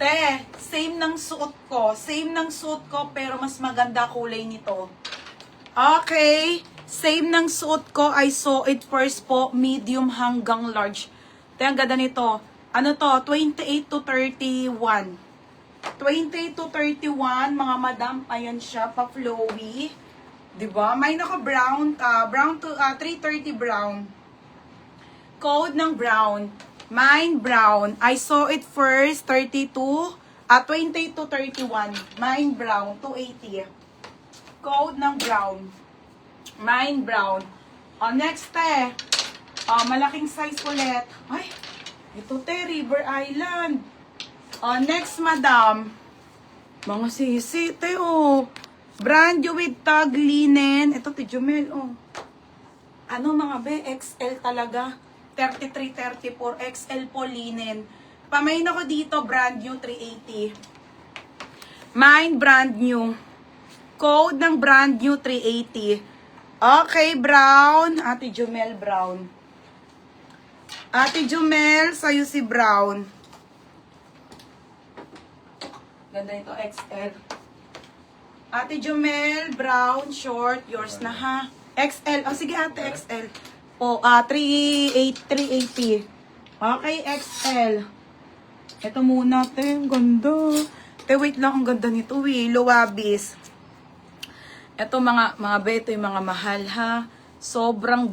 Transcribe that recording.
Te, same ng suot ko. Same ng suot ko, pero mas maganda kulay nito. Okay. Same ng suot ko. I saw it first po, medium hanggang large. Te, ang ganda nito. Ano to? 28 to 31. 28 to 31, mga madam. Ayan siya, pa-flowy. Diba? May naka-brown, brown to 330 brown. Code ng brown. Mine brown. I saw it first, 28 to 31. Mine brown, 280. Code ng brown. Mine brown. Next, te. Malaking size ulit. Ay, ito, te, River Island. Next, madam. Mga sisi, te, brand new with tag linen. Ito, te, Jumel, Ano, mga be, XL talaga. 33, 34, XL po linen. Pamain ako dito, brand new, 380. Mine, brand new. Code ng brand new, 380. Okay, brown. Ate Jumel, brown. Ate Jumel, sa'yo si brown. Ganda ito, XL. Ate Jumel, brown, short. Yours na, ha? XL. Sige, ate, XL. 380. Okay, XL. Ito muna, te. Ang ganda. Te, wait lang. Ang ganda nito, Luwabis. Ito, mga be, ito yung mga mahal, ha? Sobrang